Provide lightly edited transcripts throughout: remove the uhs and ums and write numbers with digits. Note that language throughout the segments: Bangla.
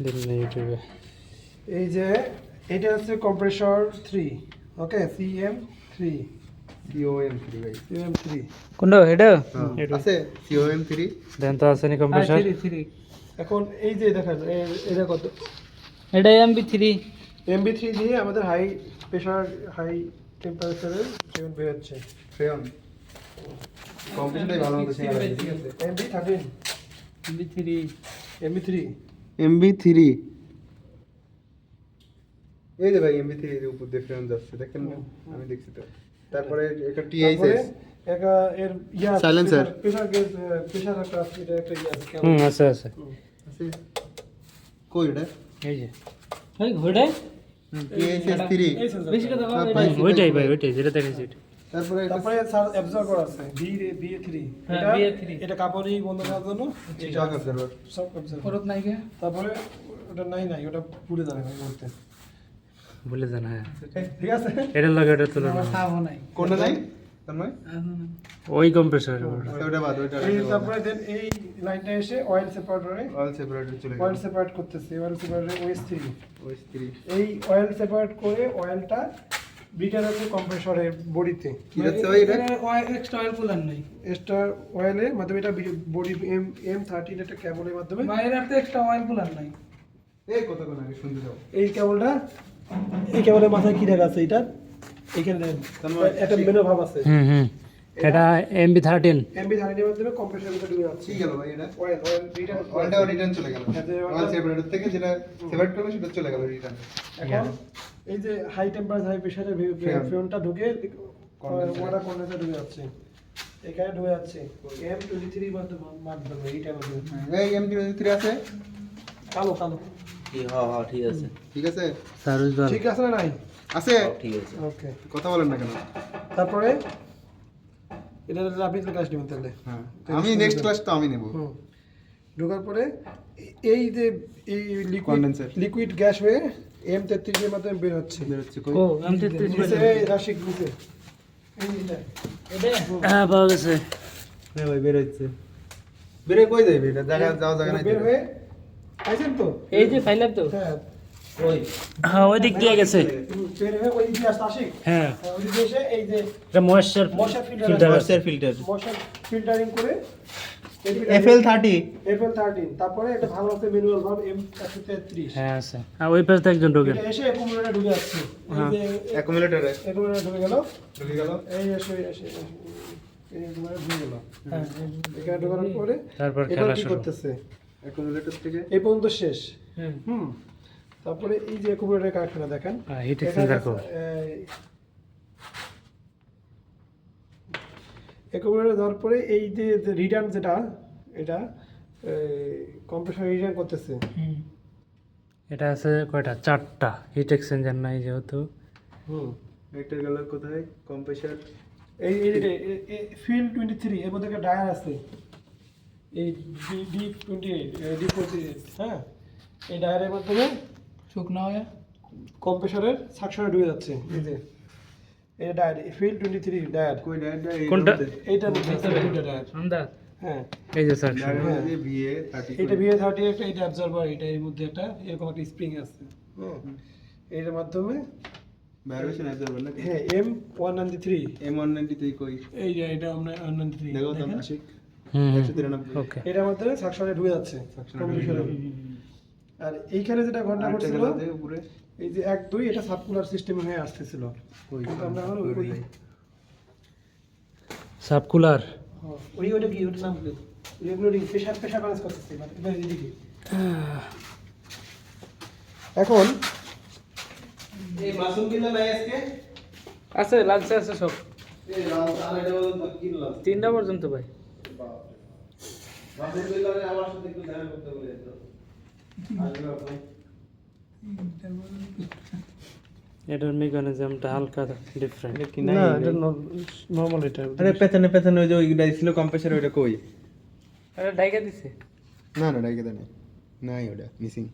দিন না ইউটিউবে। এই যে এটা হচ্ছে কম্প্রেসর 3, ওকে, CM3 ভাই CM3 কোনটা এটা? আছে COM3 দেন তো আছে নি কম্প্রেসার। 3 এখন এই যে দেখেন এটা কত, এটা MB3 MB3 দিয়ে আমাদের হাই প্রেসার হাই টেম্পারেচারের ট্রেন বের হচ্ছে। ফ্রেয়ন কম্পিউটারটাই ভালো মতো শেখা আছে, ঠিক আছে। MB13 MB3 MB3 এই যে ভাই MB3 এর উপর দিয়ে ফ্রেয়ন যাচ্ছে, দেখেন না? আমি দেখছি তো। তারপরে একটা TISS একটা এর Silencer. প্রেসার গেজ, প্রেসার একটা এটা একটা আছে আছে। আছে কই এটা? এই যে এই ঘোড়া TISS 3 বেশি কথা বলা ওইটাই ভাই, ওইটাই যেটা দেখেছি ওইটা। তারপরে একটা তারপরে অ্যাবজর্বার আছে BA3 হ্যাঁ, এটা BA3 এটা কাপড়ই বন্ধ করার জন্য এই shock absorber। সব অ্যাবজর্বার। ফরত নাই কে তারপরে ওটা নাই ওটা পুড়ে যাবে বলতে, বলে জানা। হ্যাঁ ঠিক আছে। এটার লাগে এটা তুলনা কোনটা নাই তার মানে ওই কম্প্রেসার। ওটা বাদ, ওটা এই তারপরে দেন এই লাইনটা এসে অয়েল সেপারেটরে অয়েল সেপারেটর চলে গেল। অয়েল সেপারেট করতেছে, অয়েল সেপারেটরে OS3 OS3 এই অয়েল সেপারেট করে অয়েলটা রিটার্ন হচ্ছে কম্প্রেসরের বডিতে। কি হচ্ছে ভাই এটা? এক্সট্রা অয়েল কুলার নাই, এক্সট্রা অয়েলের মাধ্যমে এটা বডি M13 একটা কেবলের মাধ্যমে বাইরের তো এক্সট্রা অয়েল কুলার নাই। এই কতক্ষণ আগে শুনতে দাও। এই কেবলটা, এই কেবলের মাথায় কি দেখা আছে এটা, এখানে দেখেন একটা মেনু ভাব আছে। এটা MB13 MB13 এর মাধ্যমে কম্প্রেসরের ভিতরে ঢুকে যাচ্ছে কি গেল ভাই এটা? Oil return. অয়েলটা রিটার্ন চলে গেল। অয়েল সেপারেটর থেকে যেটা সেপারেট করলো সেটা চলে গেল রিটার্ন। এখন এই যে হাই টেম্পারেচার হাই প্রেসারের ফ্রেমটা ঢুকে ওয়াটার কন্ডেন্সার ঢুকে যাচ্ছে, এখানে ঢুকে যাচ্ছে M23 মাধ্যমে এইটা মাধ্যমে। এই M3 আছে? কালো ঠিক আছে ঠিক আছে? সারুজ দল ঠিক আছে না নাই? আছে? ঠিক আছে ওকে। কথা বলেন না কেন? তারপরে এটা আপনি তো ক্লাস নেবেন তাহলে। হ্যাঁ, আমি নেক্সট ক্লাস তো আমি নেব। ঢোকার পরে এই যে এই Condenser. লিকুইড গ্যাস হয়ে M33 এর মাধ্যমে বের হচ্ছে। ও M33 নিচে রাশিক নিচে হ্যাঁ পাওয়া গেছে। হ্যাঁ ভাই বের হচ্ছে। বেরে কই যাবে এটা? জায়গা যাও, জায়গা নাই। বের হয়ে আইছেন তো? এই যে ফাইলাম তো হ্যাঁ, হ্যাঁ ওই দিক দিয়ে গেছে। বের হয়ে ওই দিকে আসতে আশিক। হ্যাঁ ওই দিকে এসে এই যে এটা ময়েশ্চার মশা ফিল্টার ফিল্টার মশা ফিল্টারিং করে FL30 FL13, তারপরে এটা ভালো আছে ম্যানুয়াল ভাব M133। হ্যাঁ আছে। আর ওই পাশে একজন ঢোকেন। এটা এসে অ্যাকুমুলেটর ঢুকে যাচ্ছে, এই যে অ্যাকুমুলেটরে অ্যাকুমুলেটর ঢুকে গেল, ঢুকে গেল। এই এসে এই অ্যাকুমুলেটর ঢুকে গেল। হ্যাঁ, এখানে ঢোকানোর পরে তারপর এবার খেলা কি শুরু। করতেছে, অ্যাকুমুলেটর থেকে এই পর্যন্ত শেষ। হুম তারপরে এই যে অ্যাকুমুলেটরের কারখানা দেখেন, হিট এক্সচেঞ্জার কো অ্যাকুমুলেটর দেওয়ার পরে এই যে রিটার্ন যেটা এটা কম্প্রেসর রিটার্ন করতেছে। এটা আছে কয়টা? 4টা হিট এক্সচেঞ্জার নাই যেহেতু। একটা গেল কোথায়? কম্প্রেসর এই ফিল্ড 23 এর মধ্যে একটা ডায়ার আছে, এই D28 D48, হ্যাঁ, এই ডায়ারের মাধ্যমে শুকনো হয়ে কম্প্রেসরের সাকশনে ঢুকে যাচ্ছে। এই যে এই ডায়ার ফিল্ড 23 ডায়ার, কই ডায়ারটা? কোনটা? এইটার মধ্যে আছে দুটো ডায়ার। আন্দাজ হ্যাঁ, এই যে স্যার ডায়ার দিয়ে VA30 এটা BA30 একটা, এটা অ্যাবজর্বার, এটা এর মধ্যে একটা এরকম একটা স্প্রিং আছে। হ্যাঁ, এর মাধ্যমে ভাইব্রেশন অ্যাবজর্বার নাকি? হ্যাঁ M193 M193 কই? এই যে এটা আমরা 193 দেখো তো দেখেন? আশিক হুম 193 ওকে। এটার মাধ্যমে সাকশনে ঢুকে যাচ্ছে কম্প্রেসরে। আর এইখানে যেটা ঘটনা আরেকটা ঘটছিল, গেল যে উপরে এই যে 1 2 এটা সার্কুলার সিস্টেম হয়ে আসতেছিল, কই? কিন্তু আমরা এখন ওই সাবকুলার ওইটা কি ওটার নাম কি, রেগুলেটিং প্রেসার ব্যালেন্স করতেছে এবার এদিকে। এখন এই মাসুম কিনা নাই আজকে? আছে লাগছে আছে সব এই রাত আড়াইটা পর্যন্ত কিনলাম। 3টা পর্যন্ত ভাই। মাসুম কিনা আমার সাথে একটু দেখা করতে বলে তো আসবে আপনি। এটার মেকানিজমটা হালকা ডিফারেন্ট। না এটা নরমাল এটা। আরে পেছনে পেছনে ওই যে ওইটা ছিল কম্প্রেসর, ওইটা কই? এটা ডাইকা দিছে। না না ডাইকে দেয় নাই, ওটা মিসিং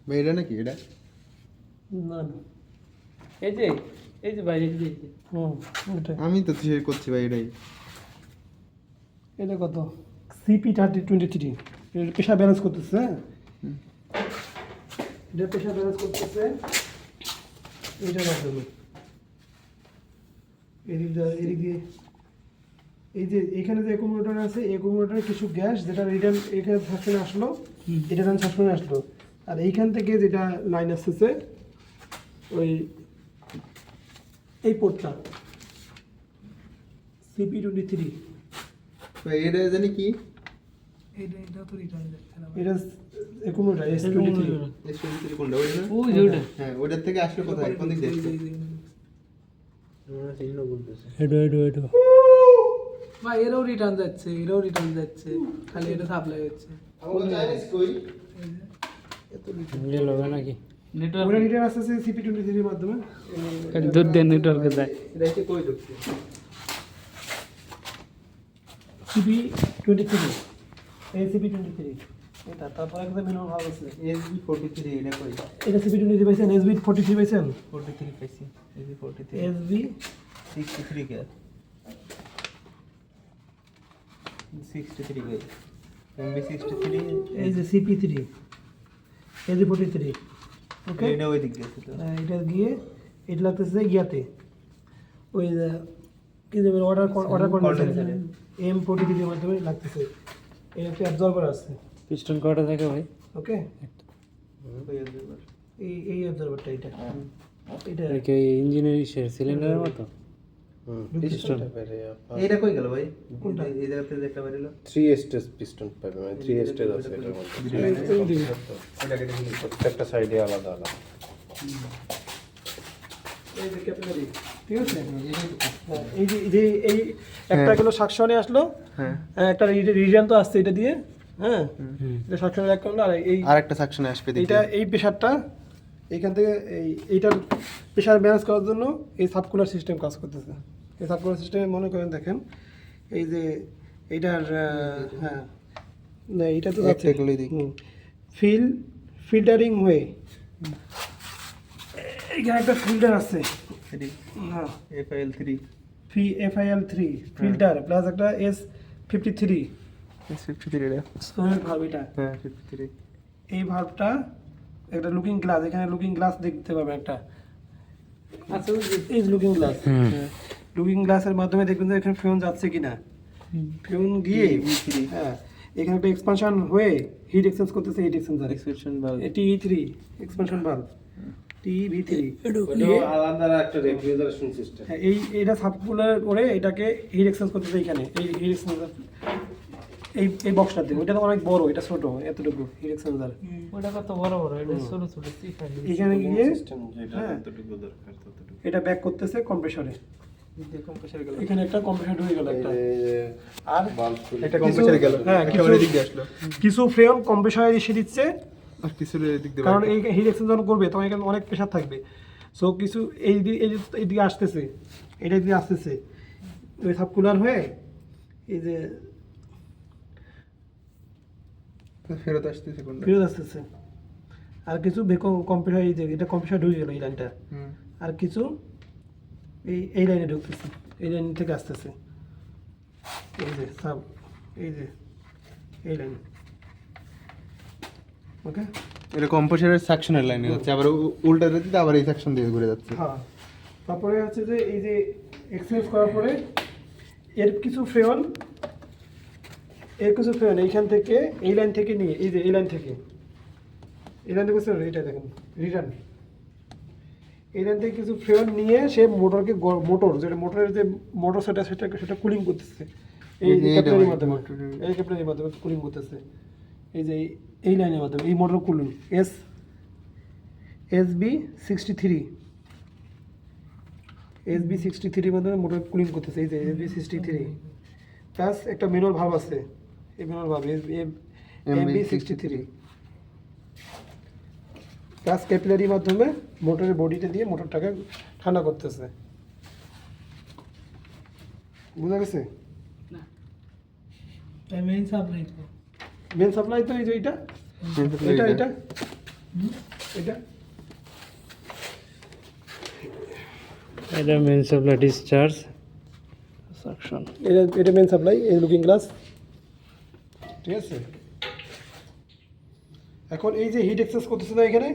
ভাই। এটা নাকি এটা? না না, এই যে বাইরে দিয়ে এটা আমি তো করছি ভাই এটাই। এটা কত CP3023 প্রেশার ব্যালেন্স করতেছে, হ্যাঁ এটা প্রেশার ব্যালেন্স করতেছে এইটার মাধ্যমে। এদিক দিয়ে এই যে এখানে যে অ্যাকুমুলেটর আছে, অ্যাকুমুলেটরে কিছু গ্যাস যেটা রিটার্ন এখানে সাকশনে আসলো, এটা রিটার্ন সাকশনে আসলো, আর এইখান থেকে যেটা লাইন আসতেছে ওই এই পোর্টটা CP23, এটা জানি কি এটা তো রিটার্ন যাচ্ছে না। এটা অ্যাকুমুলেটর S23। S23 কোনটা ওইটা? ওই যে ওটা হ্যাঁ ওইটার থেকে আসলে কোথায় কোন দিক দিয়ে আসছে? এটা ভাই এরাও রিটার্ন যাচ্ছে, খালি এটা সাপ্লাই হচ্ছে। আমাকে চাইনিজ কই গেল নাকি ওটা রিটার্ন আসতেছে CP23 এর মাধ্যমে। দূর দিয়ে নেটওয়ার্কে যায়। এটা এসে কই ঢুকছে? CP23 এই CP23 এটা, তারপরে একটা মিনিমাম ভাব আছে। SB43 এটা কই? এটা CP23 পাইছেন, SB43 পাইছেন, 43 পাইছি। SB43 SB 63 কে 63 কই? MB63 এই যে CP3 SB43, ওকে এটা ওই দিক দিয়ে আছে তো। এটা গিয়ে এটা লাগতেছে ইয়াতে ওই যে কি দেবেন অর্ডার কন্ডিশন M43 এর মাধ্যমে লাগতেছে। এর একটা অ্যাবজর্বার আছে, পিস্টন কয়টা থাকে ভাই? ওকে ওই অ্যাবজর্ভার। এই অ্যাবজর্বারটা এটা কি ইঞ্জিনের সিলিন্ডারের মতো? পিস্টন এইটা কই গেল ভাই? কোনটা? এই জায়গাতে একটা বেরিলো। 3 স্টেজ পিস্টন পাবে, মানে 3 স্টেজ আছে এটার মধ্যে। ওইটাকে দেখি। প্রত্যেকটা সাইডে আলাদা আলাদা। এই যে ক্যাপিলারি, ঠিক আছে। হ্যাঁ, এই একটা গেল সাকশনে আসলো, হ্যাঁ। একটা রিজন তো আসছে এটা দিয়ে, হ্যাঁ এটা সাকশনের এক করলো, আর এই আরেকটা সেকশনে আসবে দেখি। এটা এই প্রেশারটা এইখান থেকে এইটার প্রেশার ব্যালেন্স করার জন্য এই সাবকুলার সিস্টেম কাজ করতেছে। এই সাবকুলার সিস্টেমে মনে করেন দেখেন এই যে এইটার হ্যাঁ না এটা তো একটা এগুলোই দেখি। ফিল্টারিং হয়ে এইখানে একটা ফিল্টার আছে, 3 হ্যাঁ FIL3 FIL3 ফিল্টার প্লাস একটা S53 S53 এটা। সোয়েল ভালভ এটা। হ্যাঁ 53 এই ভালভটা একটা লুকিং গ্লাস, এখানে লুকিং গ্লাস দেখতে পাবেন একটা, আচ্ছা এই লুকিং গ্লাস, লুকিং গ্লাসের মাধ্যমে দেখবেন যে এখানে ফিউন যাচ্ছে কিনা, ফিউন গিয়ে হ্যাঁ এখানে একটা এক্সপানশন হয়ে হিট এক্সচেঞ্জ করতেছে, heat exchanger expansion valve. TE3 expansion valve TEV3 আলাদা একটা রেফ্রিজারেশন সিস্টেম। হ্যাঁ, এইটা সাবকুলার করে এটাকে হিট এক্সচেঞ্জ করতেছে এখানে, এই হিট এক্সচেঞ্জার এই বক্সটাতে। ওইটা তো অনেক বড়, এটা ছোট, এতটুকু হিট এক্সচেঞ্জার। ওটা কত বড় বড়, এটা ছোট ছোট এখানে গিয়ে সিস্টেম যেটা হ্যাঁ যতটুকু দরকার ততটুকু। এটা ব্যাক করতেছে কম্প্রেসরে, কম্প্রেসর গেল। এখানে একটা কম্প্রেসর ঢুকে গেল একটা, আর বাল্ব একটা কম্প্রেসর গেল। হ্যাঁ, একেবারে দিক দিয়ে আসলো। কিছু ফ্রেম কম্প্রেসরে এসে দিচ্ছে, আর কিছু দিক দিয়ে কারণ এই হিট এক্সচেঞ্জ যখন করবে তখন এখানে অনেক প্রেশার থাকবে। সো কিছু এইদিকে আসতেছে, এটা দিকে আসতেছে ওই সাবকুলার হয়ে এই যে ফেরত আসতেছে কোনটা? ফিরে আসতেছে, আর কিছু কম্প্রেসর এই যে এটা কম্প্রেসর ঢুকে গেল এই লাইনটা, হুম। আর কিছু এই লাইনে ঢুকতেছে, এই লাইন থেকে আসতেছে এই যে সাব, এই যে এই লাইন, ওকে এটা কম্প্রেসরের সেকশনের লাইনে হচ্ছে, আবার উল্টা দিতে আবার এই সেকশন দিয়ে ঘুরে যাচ্ছে। হ্যাঁ। তারপরে হচ্ছে যে এই যে এক্সচেঞ্জ করার পরে এর কিছু ফ্রেয়ন এইখান থেকে এই লাইন থেকে নিয়ে এই যে এই লাইন থেকে এটা দেখেন রিটার্ন, এই লাইন থেকে কিছু ফ্রেয়ন নিয়ে সে মোটরকে যেটা মোটরের যে মোটর সেটা কুলিং করতেছে এই ক্যাপিলারির মাধ্যমে, এই ক্যাপিলারির মাধ্যমে কুলিং করতেছে এই যে এই লাইনের মাধ্যমে, এই মোটর কুলিং SB63 মাধ্যমে মোটর কুলিং করতেছে, এই যে SB63 প্লাস একটা ম্যানুয়াল ভালভ আছে, এই ম্যানুয়াল ভালভ MB63 প্লাস ক্যাপিলারির মাধ্যমে মোটরের বডিতে দিয়ে মোটরটাকে ঠান্ডা করতেছে। বুঝা গেছে? মেইন সাপ্লাই তো মেন সাপ্লাই তো এই যে এটা এটা এটা মেন সাপ্লাই ডিসচার্জ সাকশন, এটা মেন সাপ্লাই, এই লুকিং গ্লাস, ঠিক আছে। এখন এই যে হিট এক্সেস করতেছে না এখানে,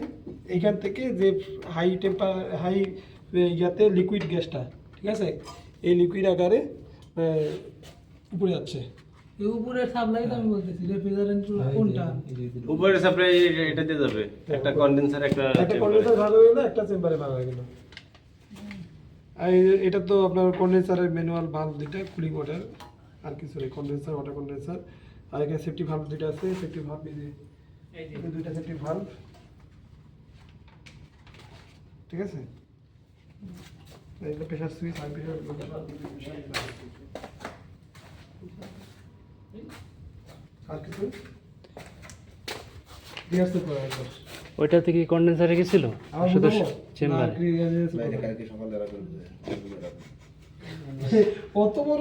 এইখান থেকে যে হাই ইয়াতে লিকুইড গ্যাসটা, ঠিক আছে, এই লিকুইড আকারে উপরে যাচ্ছে। এই উপরের সাপ্লাই তো আমি বলতেছি রেফ্রিজারেন্ট কোনটা? উপরে সাপ্লাই এটা দিয়ে যাবে, একটা কন্ডেন্সার একটা একটা কন্ডেন্সার ভাগ হয়ে গেলো, একটা চেম্বারে ভাগ হয়ে গেল। আর এটা তো আপনার কন্ডেন্সারের ম্যানুয়াল ভালভ দুইটা, কুলিং ওয়াটার, আর কিছু নেই, কন্ডেন্সার ওয়াটার কন্ডেন্সার। আর এখানে সেফটি ভালভ দুইটা আছে, সেফটি ভালভ এই যে দুইটা সেফটি ভালভ, ঠিক আছে। এটা pressure switch, high pressure, low pressure, আর কিছু দিয়ে আসতে পারে একবার। ওইটাতে কি কন্ডেন্সারে গেছিল আমার শুধু বুঝাবো? চেম্বারে? না, কালকে সকালে রাখবে অত বড়